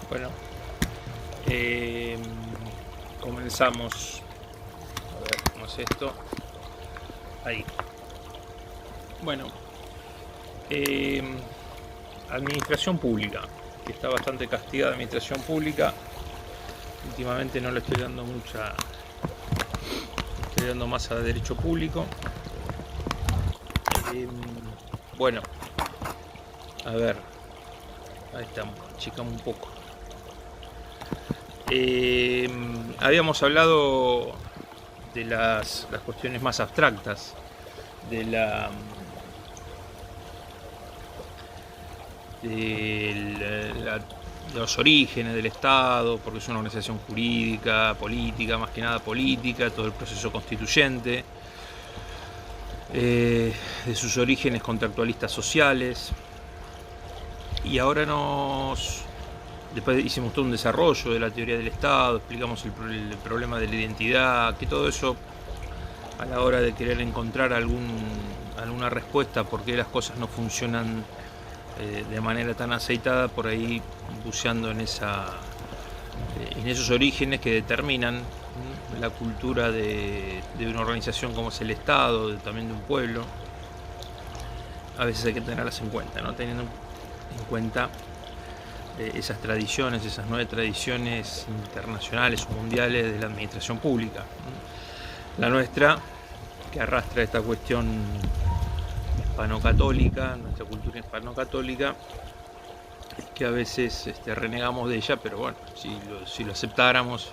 Bueno, eh, comenzamos. A ver cómo es esto. Ahí. Bueno, eh, administración pública, que está bastante castigada. Administración pública, últimamente no le estoy dando estoy dando más a derecho público. Bueno, a ver, ahí estamos, achicamos un poco. Habíamos hablado de las cuestiones más abstractas de los orígenes del Estado, porque es una organización jurídica, política, más que nada política, todo el proceso constituyente, de sus orígenes contractualistas sociales. Y ahora después hicimos todo un desarrollo de la teoría del Estado, explicamos el problema de la identidad, que todo eso, a la hora de querer encontrar alguna respuesta por qué las cosas no funcionan de manera tan aceitada, por ahí buceando en esos orígenes que determinan la cultura de una organización como es el Estado, también de un pueblo. A veces hay que tenerlas en cuenta, ¿no? Teniendo en cuenta esas tradiciones, esas 9 tradiciones internacionales o mundiales de la administración pública. La nuestra, que arrastra esta cuestión hispano-católica, nuestra cultura hispano-católica, que a veces renegamos de ella, pero bueno, si lo aceptáramos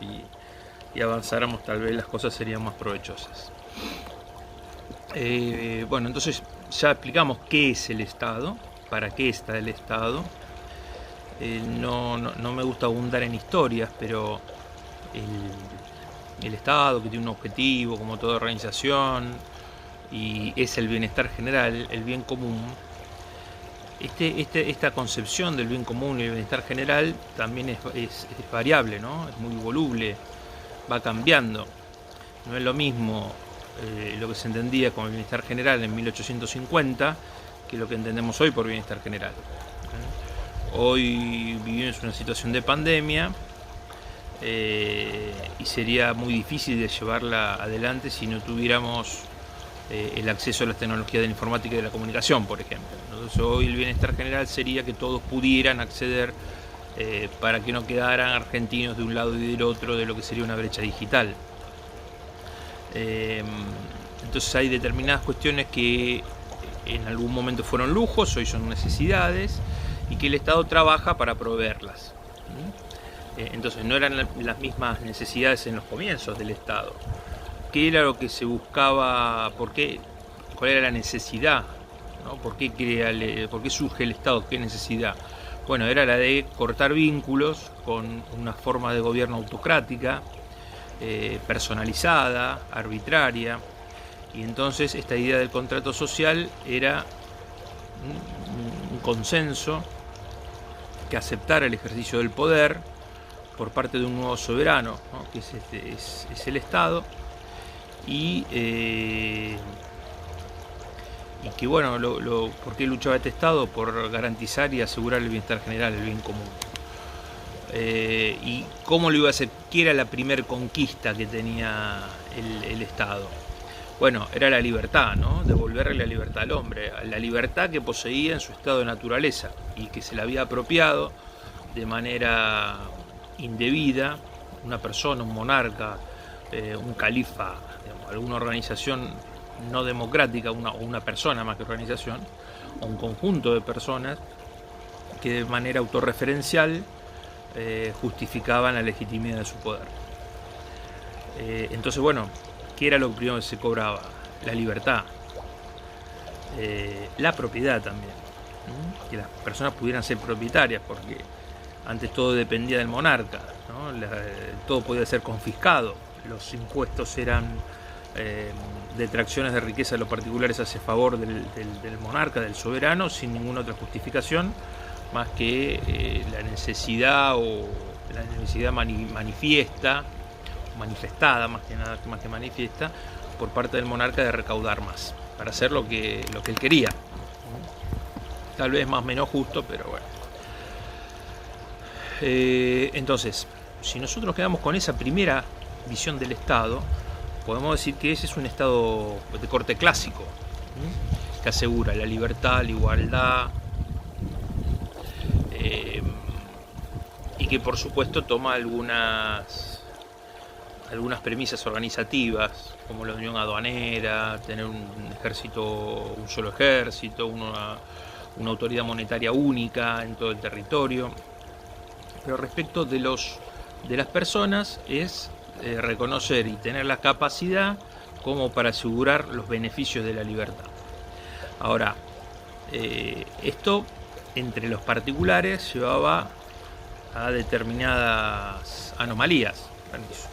y avanzáramos, tal vez las cosas serían más provechosas. Bueno, entonces ya explicamos qué es el Estado, para qué está el Estado. No me gusta abundar en historias, pero el Estado, que tiene un objetivo como toda organización, y es el bienestar general, el bien común. Esta concepción del bien común y el bienestar general también es variable, ¿no? Es muy voluble, va cambiando. No es lo mismo lo que se entendía como el bienestar general en 1850 que lo que entendemos hoy por bienestar general. Hoy vivimos una situación de pandemia y sería muy difícil de llevarla adelante si no tuviéramos el acceso a las tecnologías de la informática y de la comunicación, por ejemplo. Entonces hoy el bienestar general sería que todos pudieran acceder para que no quedaran argentinos de un lado y del otro de lo que sería una brecha digital. Entonces hay determinadas cuestiones que en algún momento fueron lujos, hoy son necesidades, y que el Estado trabaja para proveerlas. Entonces no eran las mismas necesidades en los comienzos del Estado. ¿Qué era lo que se buscaba? ¿Cuál era la necesidad? ¿No? ¿Por qué surge el Estado? ¿Qué necesidad? Bueno, era la de cortar vínculos con una forma de gobierno autocrática, personalizada, arbitraria. Y entonces esta idea del contrato social era un consenso que aceptara el ejercicio del poder por parte de un nuevo soberano, ¿no? Que es el Estado, y que bueno, ¿por qué luchaba este Estado? Por garantizar y asegurar el bienestar general, el bien común. ¿Y cómo lo iba a hacer? ¿Qué era la primer conquista que tenía el Estado? Bueno, era la libertad, ¿no? Devolverle la libertad al hombre, la libertad que poseía en su estado de naturaleza y que se la había apropiado de manera indebida una persona, un monarca, un califa, digamos, alguna organización no democrática, una persona más que organización, o un conjunto de personas que de manera autorreferencial justificaban la legitimidad de su poder. Entonces, bueno, ¿qué era lo primero que se cobraba? La libertad, la propiedad también, que las personas pudieran ser propietarias, porque antes todo dependía del monarca, ¿no? Todo podía ser confiscado, los impuestos eran detracciones de riqueza de los particulares hacia favor del monarca, del soberano, sin ninguna otra justificación más que la necesidad manifestada, más que manifiesta, por parte del monarca de recaudar más, para hacer lo que él quería. Tal vez más o menos justo, pero bueno. Entonces, si nosotros nos quedamos con esa primera visión del Estado, podemos decir que ese es un Estado de corte clásico, que asegura la libertad, la igualdad, y que por supuesto toma algunas premisas organizativas, como la unión aduanera, tener un ejército, un solo ejército, una autoridad monetaria única en todo el territorio. Pero respecto de las personas es reconocer y tener la capacidad como para asegurar los beneficios de la libertad. Ahora, esto entre los particulares llevaba a determinadas anomalías. Permiso.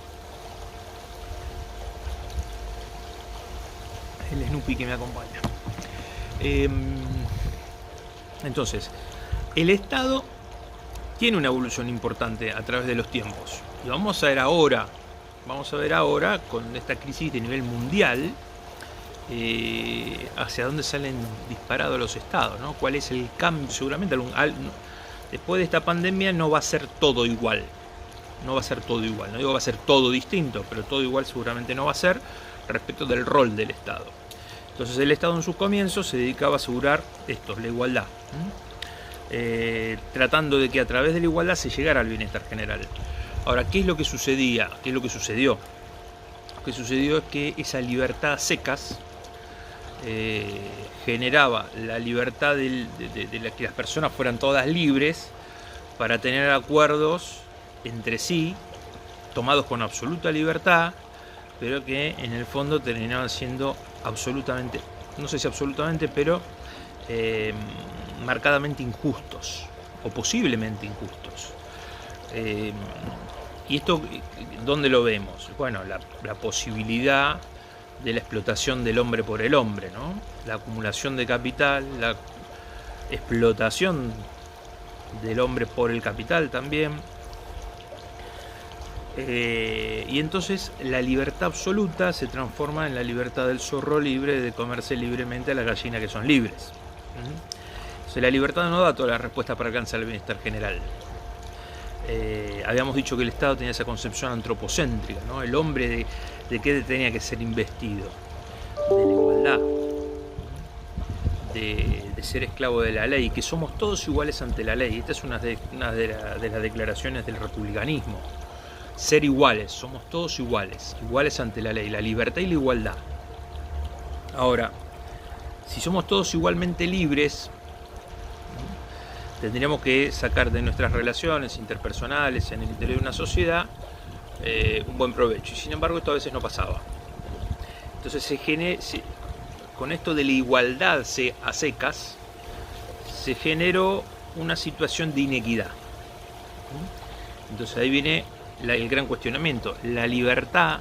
El Snoopy que me acompaña. Entonces, el Estado tiene una evolución importante a través de los tiempos. Y vamos a ver ahora con esta crisis de nivel mundial, hacia dónde salen disparados los estados, ¿no? ¿Cuál es el cambio? Seguramente después de esta pandemia no va a ser todo igual. No va a ser todo igual. No digo va a ser todo distinto, pero todo igual seguramente no va a ser respecto del rol del Estado. Entonces el Estado en sus comienzos se dedicaba a asegurar esto, la igualdad. Tratando de que a través de la igualdad se llegara al bienestar general. Ahora, ¿qué es lo que sucedía? ¿Qué es lo que sucedió? Lo que sucedió es que esa libertad a secas generaba la libertad de que las personas fueran todas libres para tener acuerdos entre sí, tomados con absoluta libertad, pero que en el fondo terminaban siendo absolutamente, no sé si absolutamente, pero marcadamente injustos, o posiblemente injustos. ¿Y esto dónde lo vemos? Bueno, la posibilidad de la explotación del hombre por el hombre, ¿no? La acumulación de capital, la explotación del hombre por el capital también. Y entonces la libertad absoluta se transforma en la libertad del zorro libre de comerse libremente a las gallinas que son libres. Entonces la libertad no da todas las respuestas para alcanzar el bienestar general. Habíamos dicho que el Estado tenía esa concepción antropocéntrica, ¿no? El hombre de qué tenía que ser investido, de la igualdad, de ser esclavo de la ley, que somos todos iguales ante la ley. Esta es una de las declaraciones del republicanismo. Ser iguales, somos todos iguales ante la ley, la libertad y la igualdad. Ahora, si somos todos igualmente libres, tendríamos que sacar de nuestras relaciones interpersonales en el interior de una sociedad un buen provecho. Y sin embargo esto a veces no pasaba. Entonces con esto de la igualdad a secas se generó una situación de inequidad. Entonces ahí viene el gran cuestionamiento. La libertad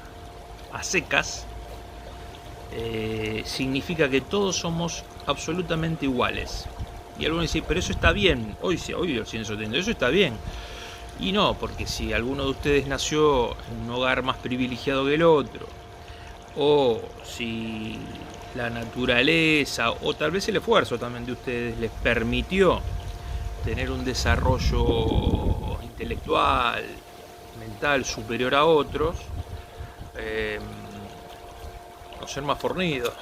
a secas significa que todos somos absolutamente iguales. Y algunos dicen, pero eso está bien. Hoy el censo tiene, eso está bien. Y no, porque si alguno de ustedes nació en un hogar más privilegiado que el otro, o si la naturaleza, o tal vez el esfuerzo también de ustedes les permitió tener un desarrollo intelectual, mental superior a otros, o ser más fornidos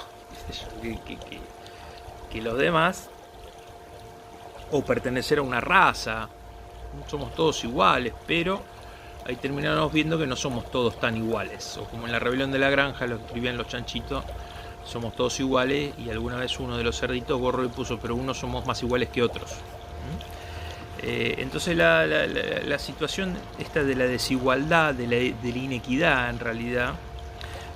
que los demás, o pertenecer a una raza, somos todos iguales, pero ahí terminamos viendo que no somos todos tan iguales, o como en la rebelión de la granja lo escribían los chanchitos, somos todos iguales, y alguna vez uno de los cerditos borró y puso, pero unos somos más iguales que otros. Entonces la situación esta de la desigualdad, de la inequidad en realidad,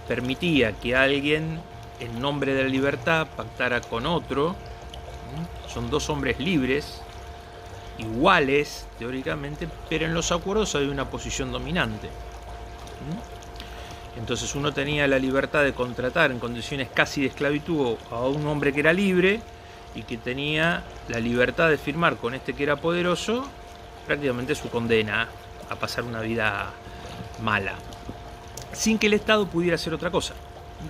permitía que alguien en nombre de la libertad pactara con otro. Son dos hombres libres, iguales teóricamente, pero en los acuerdos hay una posición dominante. Entonces uno tenía la libertad de contratar en condiciones casi de esclavitud a un hombre que era libre, y que tenía la libertad de firmar con este que era poderoso prácticamente su condena a pasar una vida mala, sin que el Estado pudiera hacer otra cosa,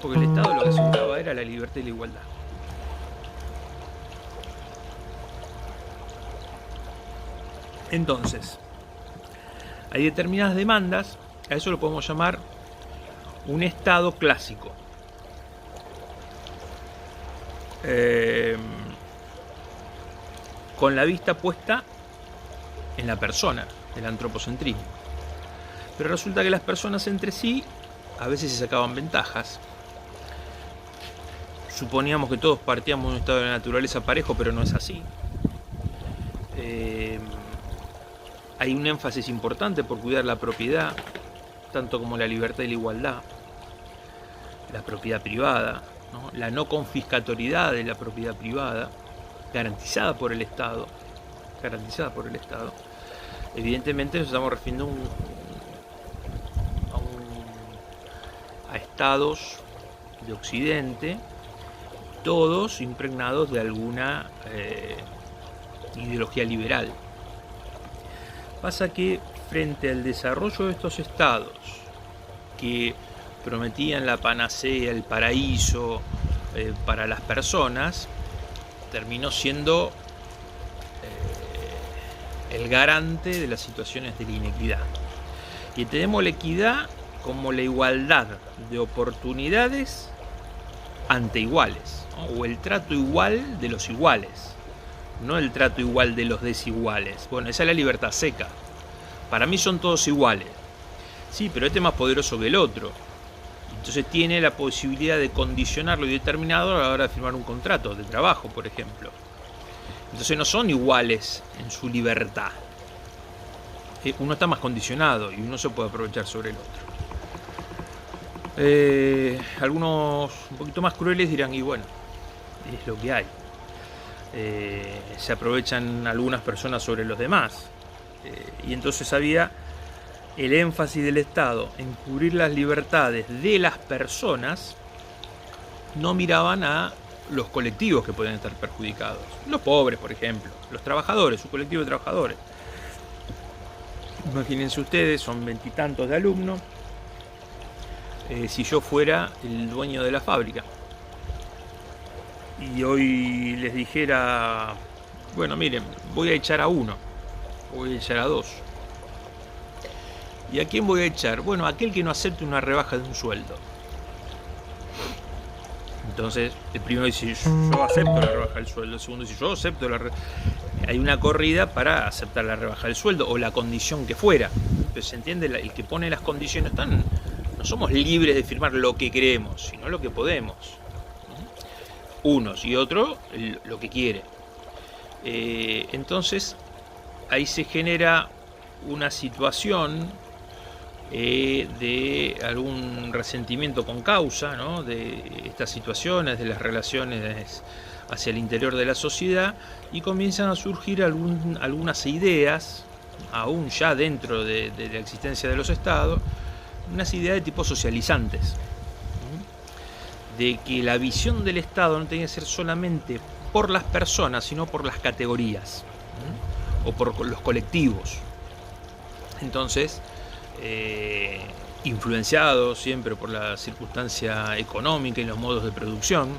porque el Estado lo que aseguraba era la libertad y la igualdad. Entonces, Hay determinadas demandas, a eso lo podemos llamar un Estado clásico. Con la vista puesta en la persona, el antropocentrismo. Pero resulta que las personas entre sí a veces se sacaban ventajas. Suponíamos que todos partíamos de un estado de la naturaleza parejo, pero no es así. Hay un énfasis importante por cuidar la propiedad, tanto como la libertad y la igualdad, la propiedad privada, ¿no? La no confiscatoriedad de la propiedad privada, garantizada por el Estado, Evidentemente nos estamos refiriendo a estados de Occidente, todos impregnados de alguna ideología liberal. Pasa que frente al desarrollo de estos estados que prometían la panacea, el paraíso para las personas, terminó siendo el garante de las situaciones de la inequidad. Y entendemos la equidad como la igualdad de oportunidades ante iguales, ¿no? O el trato igual de los iguales, no el trato igual de los desiguales. Bueno, esa es la libertad seca. Para mí son todos iguales. Sí, pero este es más poderoso que el otro. Entonces tiene la posibilidad de condicionarlo y determinarlo a la hora de firmar un contrato de trabajo, por ejemplo. Entonces no son iguales en su libertad. Uno está más condicionado y uno se puede aprovechar sobre el otro. Algunos un poquito más crueles dirán, y bueno, es lo que hay. Se aprovechan algunas personas sobre los demás. Y entonces había el énfasis del Estado en cubrir las libertades de las personas. No miraban a los colectivos que pueden estar perjudicados. Los pobres, por ejemplo, los trabajadores, su colectivo de trabajadores. Imagínense ustedes, son 20 y tantos de alumnos. Si yo fuera el dueño de la fábrica y hoy les dijera, bueno, miren, voy a echar a uno, voy a echar a dos. ¿Y a quién voy a echar? Bueno, a aquel que no acepte una rebaja de un sueldo. Entonces, el primero dice, yo acepto la rebaja del sueldo. El segundo dice, yo acepto la rebaja. Hay una corrida para aceptar la rebaja del sueldo o la condición que fuera. Entonces, ¿se entiende? El que pone las condiciones no somos libres de firmar lo que queremos, sino lo que podemos. Unos y otros lo que quiere. Entonces, ahí se genera una situación de algún resentimiento con causa, ¿no? De estas situaciones, de las relaciones hacia el interior de la sociedad, y comienzan a surgir algunas ideas, aún ya dentro de la existencia de los estados, unas ideas de tipo socializantes, de que la visión del Estado no tenía que ser solamente por las personas, sino por las categorías, o por los colectivos. Entonces, influenciado siempre por la circunstancia económica y los modos de producción,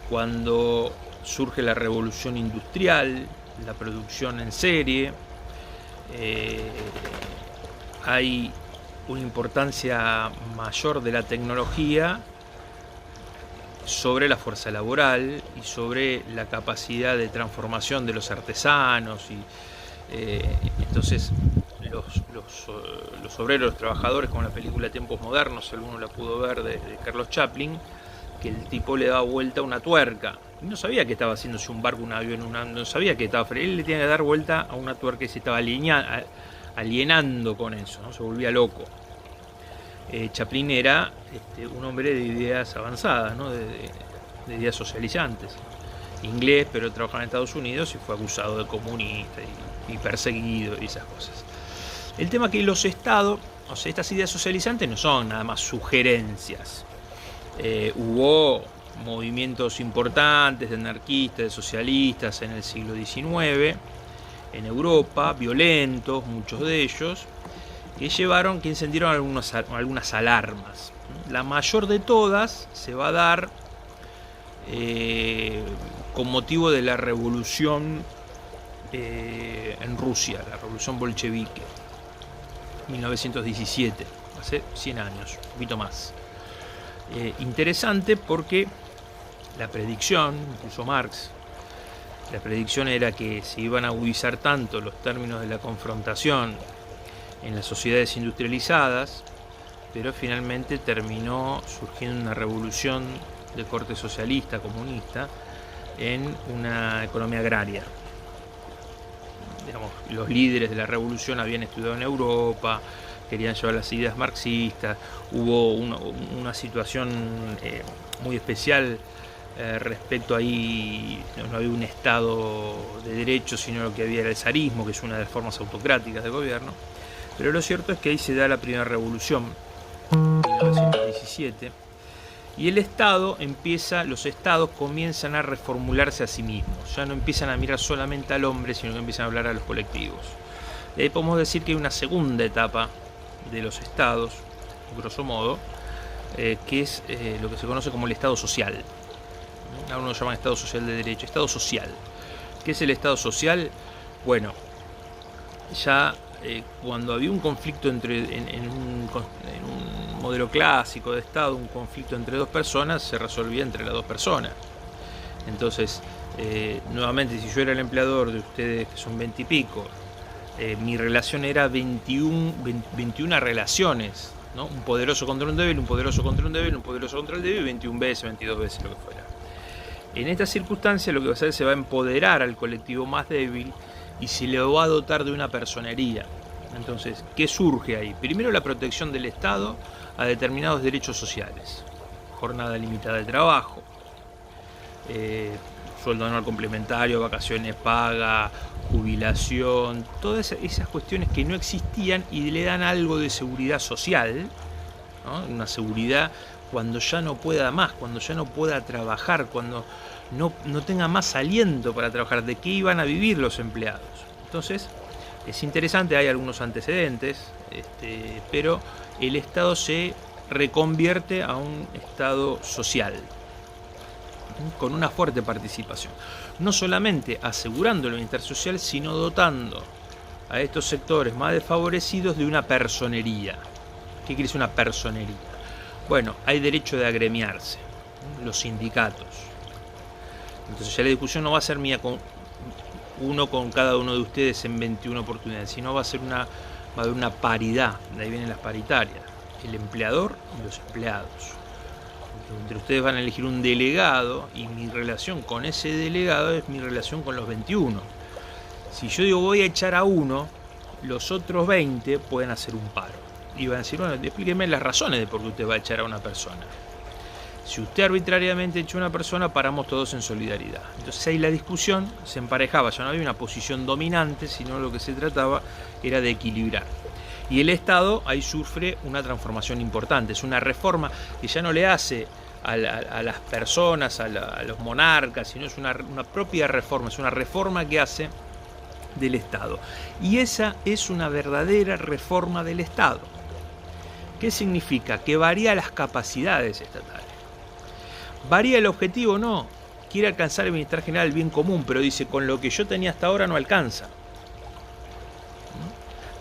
cuando surge la revolución industrial, la producción en serie, hay una importancia mayor de la tecnología sobre la fuerza laboral y sobre la capacidad de transformación de los artesanos y entonces los obreros, los trabajadores, como la película Tiempos Modernos, alguno la pudo ver, de Carlos Chaplin, que el tipo le daba vuelta una tuerca y no sabía qué estaba haciendo, si un barco, un avión, no sabía qué estaba, él le tenía que dar vuelta a una tuerca y se estaba alienando con eso, ¿no? Se volvía loco. Chaplin era un hombre de ideas avanzadas, ¿no? de ideas socializantes, inglés, pero trabajaba en Estados Unidos y fue acusado de comunista y perseguido y esas cosas. El tema es que los estados, o sea, estas ideas socializantes no son nada más sugerencias. Hubo movimientos importantes de anarquistas, de socialistas en el siglo XIX, en Europa, violentos, muchos de ellos, que encendieron algunas alarmas. La mayor de todas se va a dar con motivo de la revolución en Rusia, la revolución bolchevique. 1917, hace 100 años, un poquito más. Interesante porque la predicción, incluso Marx, la predicción era que se iban a agudizar tanto los términos de la confrontación en las sociedades industrializadas, pero finalmente terminó surgiendo una revolución de corte socialista, comunista, en una economía agraria. Digamos, los líderes de la revolución habían estudiado en Europa, querían llevar las ideas marxistas, hubo una situación muy especial respecto ahí, no había un Estado de derecho, sino lo que había era el zarismo, que es una de las formas autocráticas de gobierno. Pero lo cierto es que ahí se da la primera revolución, en 1917, y el Estado los estados comienzan a reformularse a sí mismos, ya no empiezan a mirar solamente al hombre, sino que empiezan a hablar a los colectivos. Y ahí podemos decir que hay una segunda etapa de los estados, grosso modo, que es lo que se conoce como el Estado social. Algunos lo llaman Estado social de derecho, Estado social. ¿Qué es el Estado social? Bueno, ya cuando había un conflicto en un modelo clásico de Estado, un conflicto entre dos personas, se resolvía entre las dos personas. Entonces, nuevamente, si yo era el empleador de ustedes, que son 20 y pico, mi relación era 21 relaciones, ¿no? Un poderoso contra un débil, un poderoso contra un débil, un poderoso contra el débil, 21 veces, 22 veces, lo que fuera. En esta circunstancia lo que va a hacer es se va a empoderar al colectivo más débil y se le va a dotar de una personería. Entonces, ¿qué surge ahí? Primero, la protección del Estado a determinados derechos sociales. Jornada limitada de trabajo, sueldo anual complementario, vacaciones pagas, jubilación, todas esas cuestiones que no existían y le dan algo de seguridad social, ¿no? Una seguridad cuando ya no pueda más, cuando ya no pueda trabajar, cuando no tenga más aliento para trabajar. ¿De qué iban a vivir los empleados? Entonces, es interesante, hay algunos antecedentes, pero el Estado se reconvierte a un Estado social, con una fuerte participación. No solamente asegurando el bienestar social, sino dotando a estos sectores más desfavorecidos de una personería. ¿Qué quiere decir una personería? Bueno, hay derecho de agremiarse, los sindicatos. Entonces ya la discusión no va a ser mía con uno con cada uno de ustedes en 21 oportunidades, sino va a haber una paridad, de ahí vienen las paritarias, el empleador y los empleados. Entre ustedes van a elegir un delegado y mi relación con ese delegado es mi relación con los 21. Si yo digo voy a echar a uno, los otros 20 pueden hacer un paro. Y van a decir, bueno, explíqueme las razones de por qué usted va a echar a una persona. Si usted arbitrariamente echó a una persona, paramos todos en solidaridad. Entonces ahí la discusión se emparejaba, ya no había una posición dominante, sino lo que se trataba era de equilibrar. Y el Estado ahí sufre una transformación importante, es una reforma que ya no le hace a las personas, a los monarcas, sino es una propia reforma, es una reforma que hace del Estado. Y esa es una verdadera reforma del Estado. ¿Qué significa? Que varía las capacidades estatales. ¿Varía el objetivo? No. Quiere alcanzar el bienestar general, el bien común, pero dice, con lo que yo tenía hasta ahora no alcanza.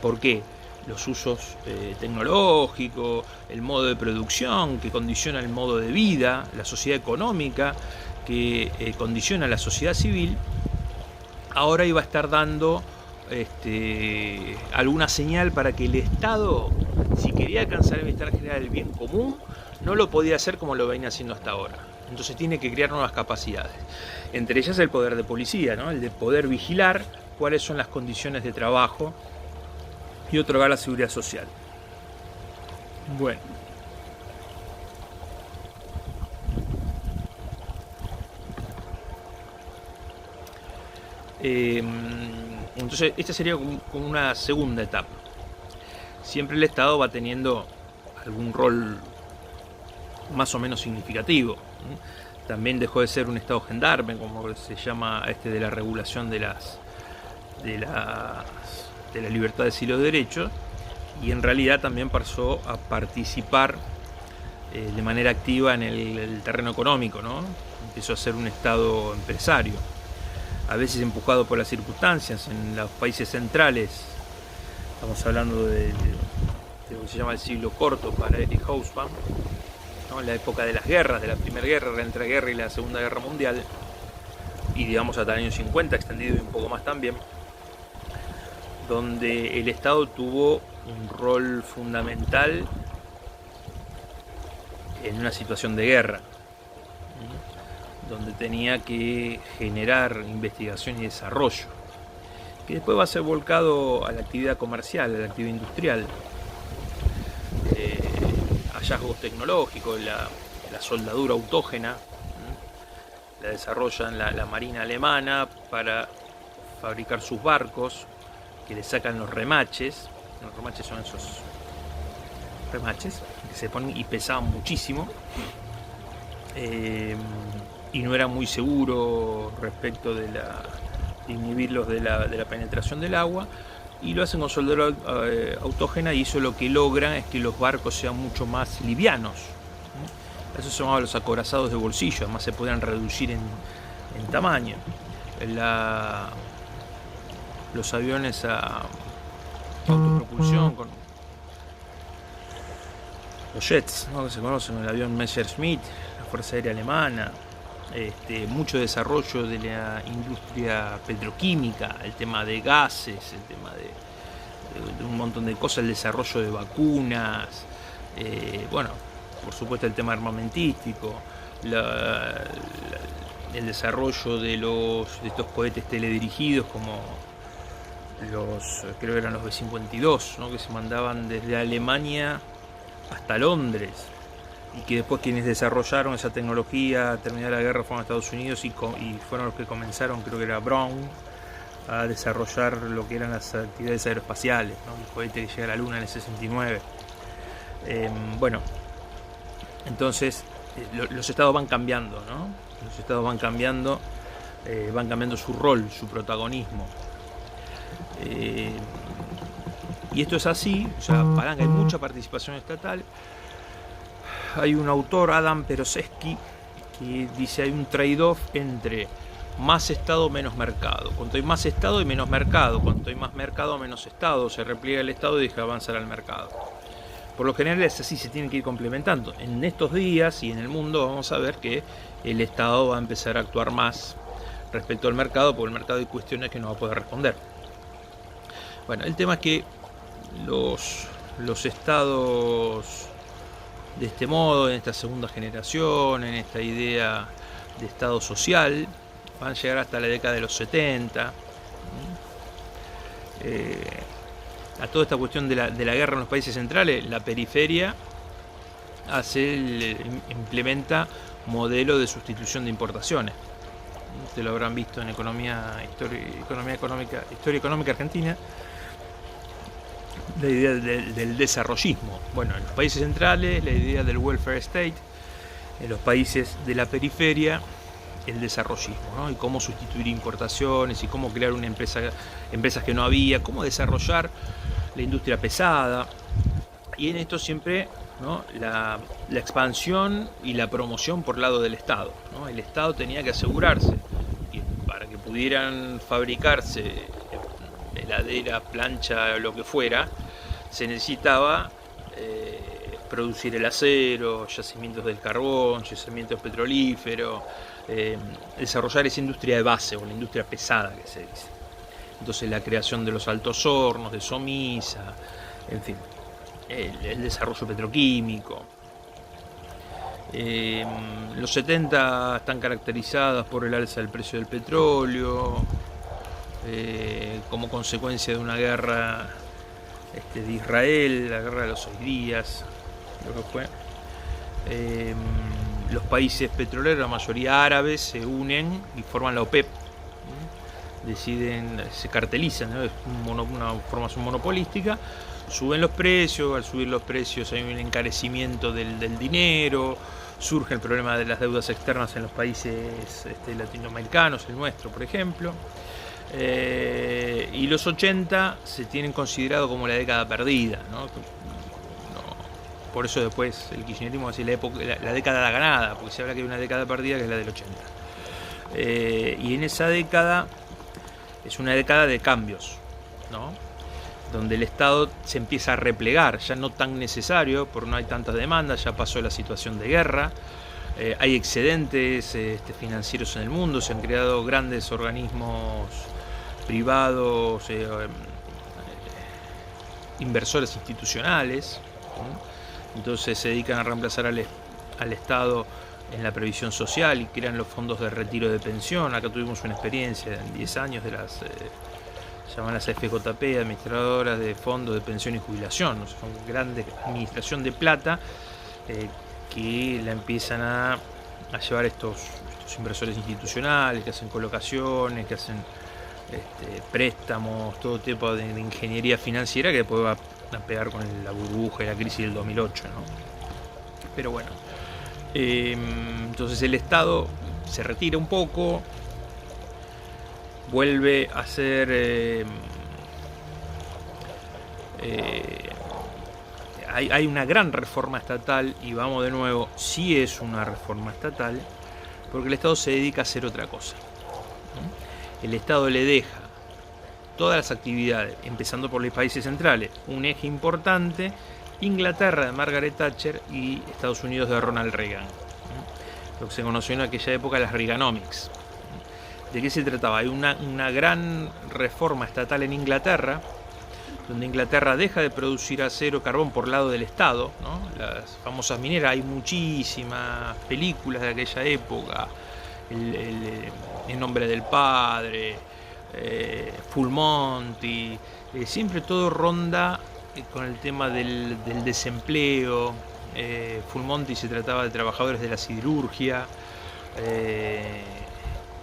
¿Por qué? Los usos tecnológicos, el modo de producción que condiciona el modo de vida, la sociedad económica que condiciona la sociedad civil, ahora iba a estar dando alguna señal para que el Estado, si quería alcanzar el bienestar general, el bien común, no lo podía hacer como lo venía haciendo hasta ahora. Entonces tiene que crear nuevas capacidades. Entre ellas el poder de policía, ¿no? El de poder vigilar cuáles son las condiciones de trabajo y otorgar la seguridad social. Bueno. Entonces esta sería como una segunda etapa. Siempre el Estado va teniendo algún rol más o menos significativo. También dejó de ser un Estado gendarme, como se llama de la regulación de las libertades y los derechos, y en realidad también pasó a participar de manera activa en el terreno económico, ¿no? Empezó a ser un Estado empresario, a veces empujado por las circunstancias. En los países centrales, estamos hablando de lo que se llama el siglo corto para Eric Hobsbawm, ¿no? La época de las guerras, de la Primera Guerra, la entreguerra y la Segunda Guerra Mundial, y digamos hasta el año 50, extendido y un poco más también, donde el Estado tuvo un rol fundamental en una situación de guerra, donde tenía que generar investigación y desarrollo, que después va a ser volcado a la actividad comercial, a la actividad industrial, hallazgos tecnológicos, la soldadura autógena, la desarrollan la marina alemana para fabricar sus barcos, que le sacan los remaches. Los remaches son esos remaches que se ponen y pesaban muchísimo, y no era muy seguro respecto de inhibirlos de la penetración del agua, y lo hacen con soldadura autógena, y eso lo que logra es que los barcos sean mucho más livianos. Eso se llamaba los acorazados de bolsillo, además se podían reducir en tamaño. Los aviones a autopropulsión, con los jets, ¿no?, que se conocen, el avión Messerschmitt, la Fuerza Aérea Alemana, mucho desarrollo de la industria petroquímica, el tema de gases, el tema de un montón de cosas, el desarrollo de vacunas, bueno, por supuesto el tema armamentístico, el desarrollo de estos cohetes teledirigidos como creo que eran los B-52, ¿no?, que se mandaban desde Alemania hasta Londres, y que después quienes desarrollaron esa tecnología terminada la guerra fueron a Estados Unidos, y fueron los que comenzaron, creo que era Brown, a desarrollar lo que eran las actividades aeroespaciales, ¿no?, el cohete que llega a la Luna en el 69. Bueno, entonces los estados van cambiando, ¿no? Los estados van cambiando su rol, su protagonismo. Y esto es así, o sea, hay mucha participación estatal. Hay un autor, Adam Peroszewski, que dice hay un trade-off entre más Estado, menos mercado. Cuanto hay más Estado, hay menos mercado. Cuanto hay más mercado, menos Estado. Se repliega el Estado y deja avanzar al mercado. Por lo general es así, se tienen que ir complementando. En estos días y en el mundo vamos a ver que el Estado va a empezar a actuar más respecto al mercado, porque el mercado hay cuestiones que no va a poder responder. Bueno, el tema es que los estados de este modo, en esta segunda generación, en esta idea de estado social, van a llegar hasta la década de los 70. A toda esta cuestión de la guerra en los países centrales, la periferia implementa modelo de sustitución de importaciones. Ustedes lo habrán visto en historia económica argentina, la idea del desarrollismo. Bueno, en los países centrales la idea del welfare state, en los países de la periferia el desarrollismo, ¿no? Y cómo sustituir importaciones, y cómo crear empresas que no había, cómo desarrollar la industria pesada. Y en esto siempre, ¿no?, la expansión y la promoción por lado del Estado, ¿no? El Estado tenía que asegurarse que para que pudieran fabricarse heladera, plancha, lo que fuera, se necesitaba producir el acero, yacimientos del carbón, yacimientos petrolíferos, desarrollar esa industria de base, o la industria pesada que se dice. Entonces la creación de los altos hornos, de Somisa, en fin, el desarrollo petroquímico. Los 70 están caracterizados por el alza del precio del petróleo, como consecuencia de una guerra de Israel, la guerra de los 6 días, creo que fue. Los países petroleros, la mayoría árabes, se unen y forman la OPEP. Se cartelizan, ¿no? Es una formación monopolística. Suben los precios, al subir los precios hay un encarecimiento del dinero, surge el problema de las deudas externas en los países latinoamericanos, el nuestro por ejemplo. Y los 80 se tienen considerado como la década perdida, ¿no? Por eso después el kirchnerismo va a decir la década ganada, porque se habla que hay una década perdida que es la del 80. Y en esa década es una década de cambios, ¿no? donde el Estado se empieza a replegar, ya no tan necesario, porque no hay tantas demandas, ya pasó la situación de guerra, hay excedentes financieros en el mundo, se han creado grandes organismos privados, inversores institucionales, ¿no? Entonces se dedican a reemplazar al Estado en la previsión social y crean los fondos de retiro de pensión. Acá tuvimos una experiencia en 10 años de las llaman las FJP, administradoras de fondos de pensión y jubilación, ¿no? Son grandes administración de plata que la empiezan a llevar estos inversores institucionales que hacen colocaciones, que hacen préstamos, todo tipo de ingeniería financiera que después va a pegar con la burbuja y la crisis del 2008, ¿no? Pero bueno, entonces el Estado se retira un poco, vuelve a ser hay una gran reforma estatal, y vamos de nuevo, sí es una reforma estatal, porque el Estado se dedica a hacer otra cosa, ¿no? El Estado le deja todas las actividades, empezando por los países centrales, un eje importante: Inglaterra de Margaret Thatcher y Estados Unidos de Ronald Reagan, ¿no? Lo que se conoció en aquella época, las Reaganomics. ¿De qué se trataba? Hay una gran reforma estatal en Inglaterra, donde Inglaterra deja de producir acero, carbón por lado del Estado, ¿no? Las famosas mineras, hay muchísimas películas de aquella época, El nombre del padre, Full Monty, siempre todo ronda con el tema del desempleo. Full Monty se trataba de trabajadores de la siderurgia,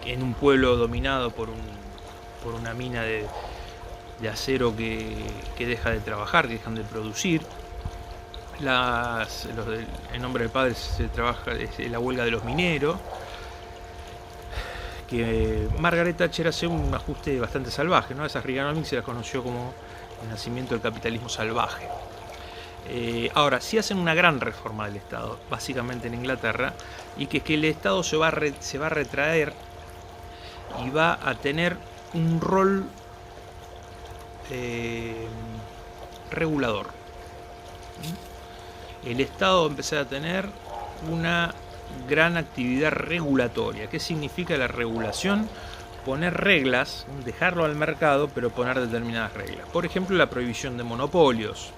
en un pueblo dominado por una mina de acero que deja de trabajar, que dejan de producir. En nombre del padre se trabaja la huelga de los mineros, que Margaret Thatcher hace un ajuste bastante salvaje, ¿no? Esas Reaganomics se las conoció como el nacimiento del capitalismo salvaje. Ahora, sí hacen una gran reforma del Estado, básicamente en Inglaterra, y que es que el Estado se va a retraer y va a tener un rol regulador. El Estado va a empezar a tener una gran actividad regulatoria. ¿Qué significa la regulación? Poner reglas, dejarlo al mercado, pero poner determinadas reglas. Por ejemplo, la prohibición de monopolios.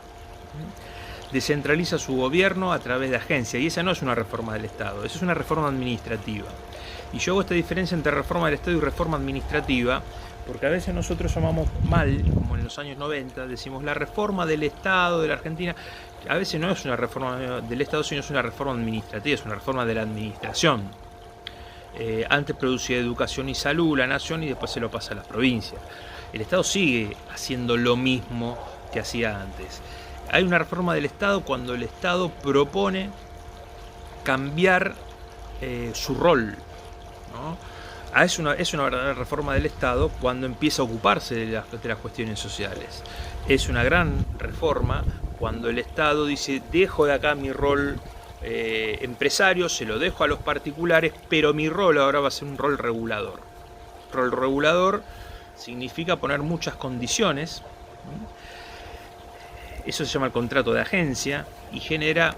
Descentraliza su gobierno a través de agencias, y esa no es una reforma del Estado, esa es una reforma administrativa. Y yo hago esta diferencia entre reforma del Estado y reforma administrativa, porque a veces nosotros llamamos mal, como en los años 90, decimos la reforma del Estado de la Argentina. A veces no es una reforma del Estado, sino es una reforma administrativa, es una reforma de la administración. Antes producía educación y salud la nación, y después se lo pasa a las provincias. El Estado sigue haciendo lo mismo que hacía antes. Hay una reforma del Estado cuando el Estado propone cambiar su rol, ¿no? Es una verdadera reforma del Estado cuando empieza a ocuparse de las cuestiones sociales. Es una gran reforma cuando el Estado dice: dejo de acá mi rol empresario, se lo dejo a los particulares, pero mi rol ahora va a ser un rol regulador. Rol regulador significa poner muchas condiciones. Eso se llama el contrato de agencia y genera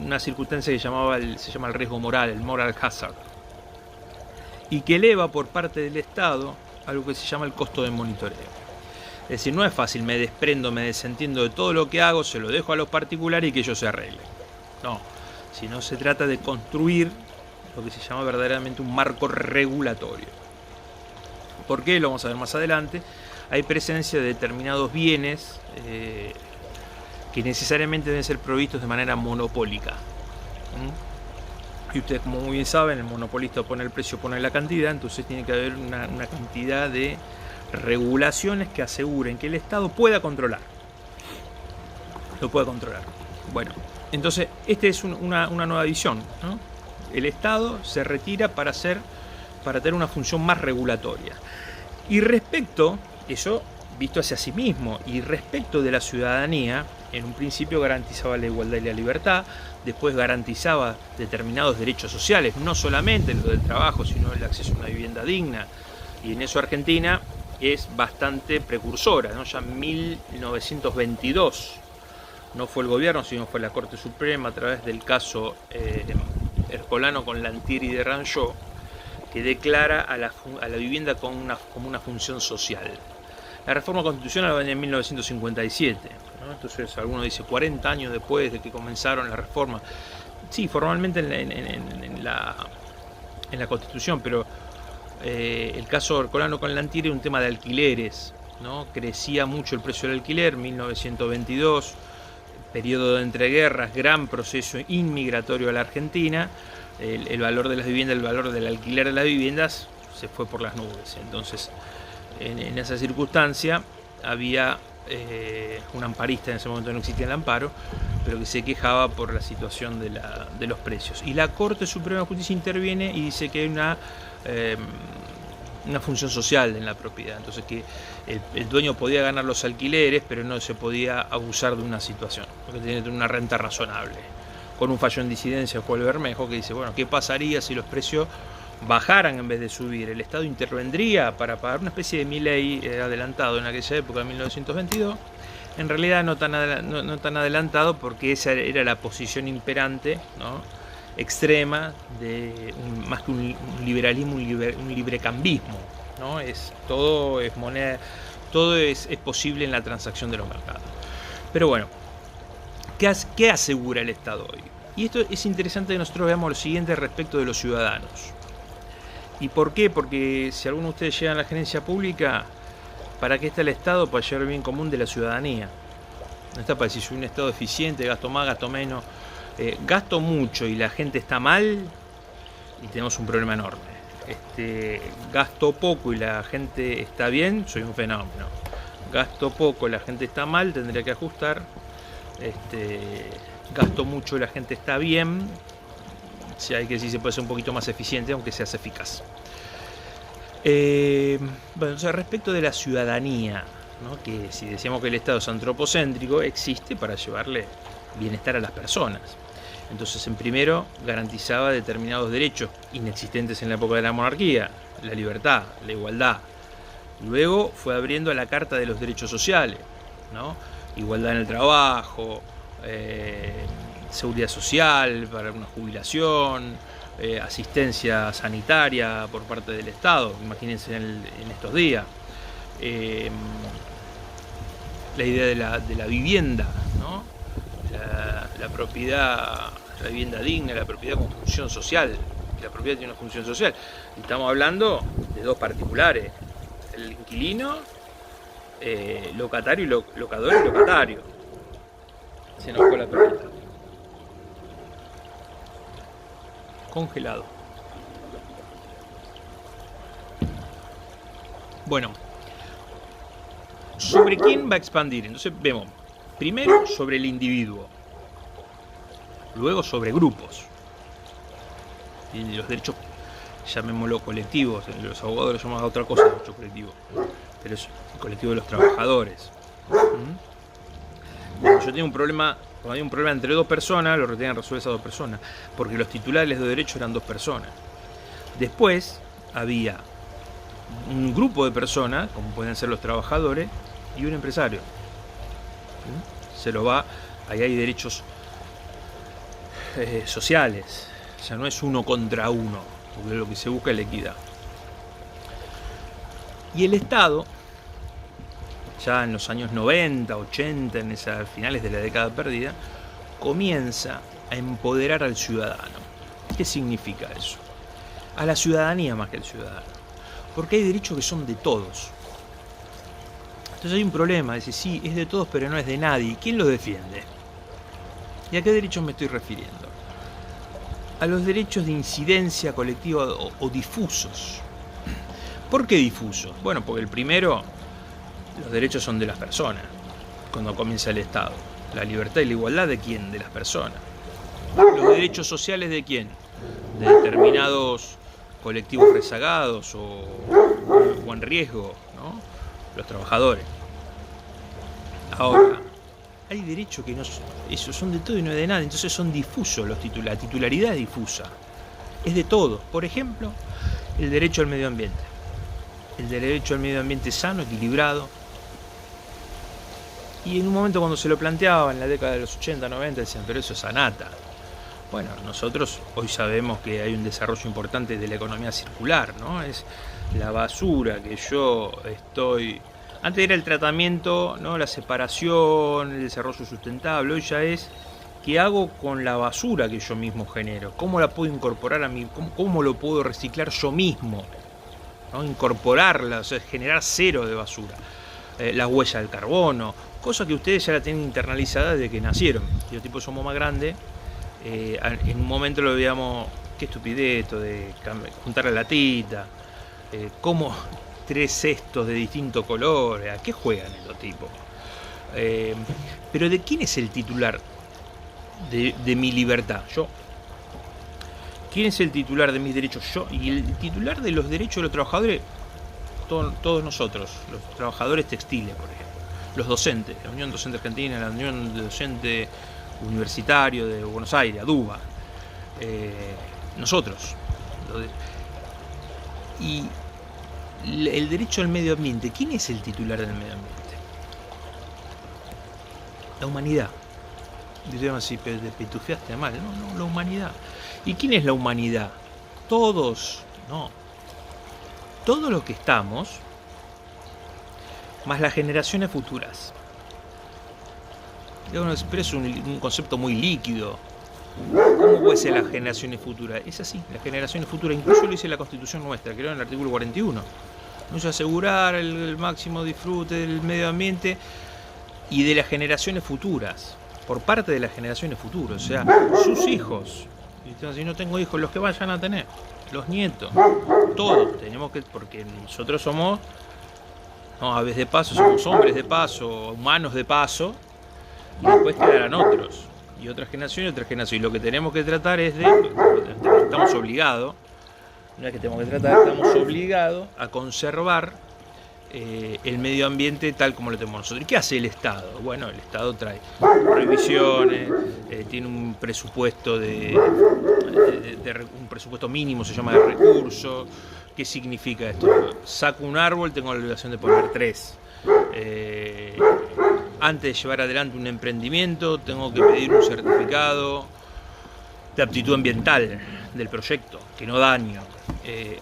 una circunstancia que se llama el riesgo moral, el moral hazard, y que eleva por parte del Estado algo que se llama el costo de monitoreo. Es decir, no es fácil, me desprendo, me desentiendo de todo lo que hago, se lo dejo a los particulares y que ellos se arreglen. No, sino se trata de construir lo que se llama verdaderamente un marco regulatorio. ¿Por qué? Lo vamos a ver más adelante. Hay presencia de determinados bienes que necesariamente deben ser provistos de manera monopólica. Y ustedes, como muy bien saben, el monopolista pone el precio, pone la cantidad, entonces tiene que haber una cantidad de regulaciones que aseguren que el Estado pueda controlar. Lo pueda controlar. Bueno, entonces esta es una nueva visión, ¿no? El Estado se retira para tener una función más regulatoria. Y respecto, eso visto hacia sí mismo, y respecto de la ciudadanía, en un principio garantizaba la igualdad y la libertad, después garantizaba determinados derechos sociales, no solamente los del trabajo, sino el acceso a una vivienda digna. Y en eso Argentina es bastante precursora, ¿no? Ya en 1922 no fue el gobierno, sino fue la Corte Suprema a través del caso Ercolano con Lantieri de Ranjó, que declara a la vivienda como una función social. La reforma constitucional va en 1957, ¿no? Entonces alguno dice 40 años después de que comenzaron la reforma. Sí, formalmente en la Constitución, pero el caso Ercolano con Lantieri era un tema de alquileres, ¿no? Crecía mucho el precio del alquiler, 1922, periodo de entreguerras, gran proceso inmigratorio a la Argentina, el valor de las viviendas, el valor del alquiler de las viviendas se fue por las nubes. Entonces, en esa circunstancia había un amparista, en ese momento no existía el amparo, pero que se quejaba por la situación de los precios. Y la Corte Suprema de Justicia interviene y dice que hay una función social en la propiedad, entonces que el dueño podía ganar los alquileres, pero no se podía abusar de una situación, porque tenía que tener una renta razonable. Con un fallo en disidencia fue el Bermejo, que dice, bueno, ¿qué pasaría si los precios bajaran en vez de subir? El Estado intervendría para pagar una especie de Milei adelantado en aquella época, en 1922. En realidad no tan adelantado, porque esa era la posición imperante, ¿no? Extrema, más que un liberalismo, un librecambismo, ¿no? Todo es moneda, todo es posible en la transacción de los mercados. Pero bueno, ¿qué asegura el Estado hoy? Y esto es interesante que nosotros veamos lo siguiente respecto de los ciudadanos. ¿Y por qué? Porque si alguno de ustedes llega a la gerencia pública, ¿para qué está el Estado? Para llevar el bien común de la ciudadanía. No está para decir soy un Estado eficiente, gasto más, gasto menos. Gasto mucho y la gente está mal y tenemos un problema enorme. Gasto poco y la gente está bien, soy un fenómeno. Gasto poco, la gente está mal, tendría que ajustar. Gasto mucho y la gente está bien. Si hay que decir, se puede ser un poquito más eficiente, aunque seas eficaz. Bueno, entonces, respecto de la ciudadanía, ¿no? Que si decíamos que el Estado es antropocéntrico, existe para llevarle bienestar a las personas. Entonces, en primero, garantizaba determinados derechos inexistentes en la época de la monarquía, la libertad, la igualdad. Luego fue abriendo a la Carta de los Derechos Sociales, ¿no? Igualdad en el trabajo, seguridad social para una jubilación, asistencia sanitaria por parte del Estado, imagínense en estos días. La idea de la vivienda, ¿no? La propiedad, la vivienda digna, la propiedad con función social. La propiedad tiene una función social. Y estamos hablando de dos particulares: el inquilino, locatario y locador y locatario. Se nos fue la pelota. Congelado. Bueno, ¿sobre quién va a expandir? Entonces vemos, primero sobre el individuo, luego sobre grupos, y los derechos, llamémoslo colectivos, los abogados lo llaman a otra cosa, derecho colectivo, pero es el colectivo de los trabajadores. Cuando yo tengo un problema, cuando hay un problema entre dos personas, lo tienen que resolver esas dos personas, porque los titulares de derechos eran dos personas. Después había un grupo de personas, como pueden ser los trabajadores, y un empresario. Se lo va, ahí hay derechos sociales, o sea, no es uno contra uno, porque lo que se busca es la equidad. Y el Estado, ya en los años 90, 80, en esas finales de la década perdida, comienza a empoderar al ciudadano. ¿Qué significa eso? A la ciudadanía más que al ciudadano. Porque hay derechos que son de todos. Entonces hay un problema, dice, sí, es de todos, pero no es de nadie. ¿Quién lo defiende? ¿Y a qué derechos me estoy refiriendo? A los derechos de incidencia colectiva o difusos. ¿Por qué difusos? Bueno, porque el primero, los derechos son de las personas, cuando comienza el Estado. La libertad y la igualdad, ¿de quién? De las personas. Los derechos sociales, ¿de quién? De determinados colectivos rezagados o en riesgo, ¿no? Los trabajadores. Ahora, hay derechos que no, esos son de todo y no es de nada, entonces son difusos los títulos. La titularidad es difusa, es de todos. Por ejemplo, el derecho al medio ambiente. el derecho al medio ambiente sano, equilibrado. Y en un momento cuando se lo planteaba en la década de los 80, 90, decían, pero eso es anata. Bueno, nosotros hoy sabemos que hay un desarrollo importante de la economía circular, ¿no? Es la basura que yo estoy... Antes era el tratamiento, ¿no? La separación, el desarrollo sustentable. Hoy ya es qué hago con la basura que yo mismo genero. ¿Cómo la puedo incorporar a mí? ¿Cómo lo puedo reciclar yo mismo? ¿No? Incorporarla, o sea, generar cero de basura. La huella del carbono, cosa que ustedes ya la tienen internalizada desde que nacieron. Los tipos somos más grandes. En un momento lo veíamos, qué estupidez esto de juntar la latita, cómo 3 cestos de distintos colores, ¿a qué juegan estos tipos? Pero ¿de quién es el titular de mi libertad? Yo. ¿Quién es el titular de mis derechos? Yo. Y el titular de los derechos de los trabajadores, todos nosotros, los trabajadores textiles, por ejemplo, los docentes, la Unión Docente Argentina, la Unión Docente Universitario de Buenos Aires, ADUBA, nosotros. Y el derecho al medio ambiente, ¿quién es el titular del medio ambiente? La humanidad. Diríamos así, pero te pitufiaste mal. No, la humanidad. ¿Y quién es la humanidad? Todos, no. Todos los que estamos, más las generaciones futuras. Pero es un concepto muy líquido. ¿Cómo puede ser las generaciones futuras? Es así, las generaciones futuras. Incluso lo dice la Constitución nuestra, creo en el artículo 41. Nos asegurar el máximo disfrute del medio ambiente y de las generaciones futuras, por parte de las generaciones futuras, o sea, sus hijos. Si no tengo hijos, los que vayan a tener, los nietos, todos tenemos que, porque nosotros somos, no, aves de paso, somos hombres de paso, humanos de paso, y después quedarán otros, y otras generaciones, y lo que tenemos que tratar es estamos obligados, no es que tenemos que tratar, estamos obligados a conservar el medio ambiente tal como lo tenemos nosotros. ¿Y qué hace el Estado? Bueno, el Estado trae prohibiciones, tiene un presupuesto un presupuesto mínimo, se llama de recursos. ¿Qué significa esto? Saco un árbol, tengo la obligación de poner 3. Antes de llevar adelante un emprendimiento, tengo que pedir un certificado de aptitud ambiental del proyecto, que no daño.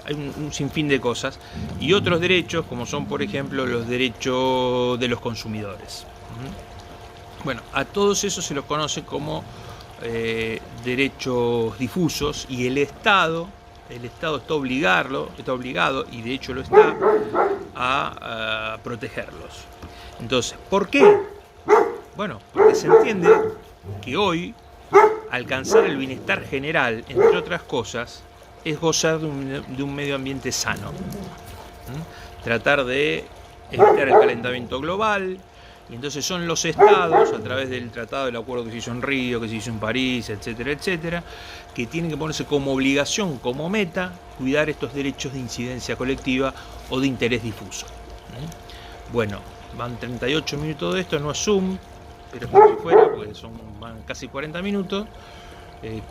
Hay un sinfín de cosas y otros derechos, como son, por ejemplo, los derechos de los consumidores. Bueno, a todos esos se los conoce como derechos difusos, y el Estado está obligado, y de hecho lo está, a protegerlos. Entonces, ¿por qué? Bueno, porque se entiende que hoy alcanzar el bienestar general, entre otras cosas, es gozar de un medio ambiente sano. Tratar de evitar el calentamiento global, y entonces son los estados, a través del tratado, del acuerdo que se hizo en Río, que se hizo en París, etcétera, etcétera, que tienen que ponerse como obligación, como meta, cuidar estos derechos de incidencia colectiva o de interés difuso. Bueno, van 38 minutos de esto, no es Zoom, pero es como si fuera, porque van casi 40 minutos.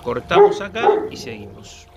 Cortamos acá y seguimos.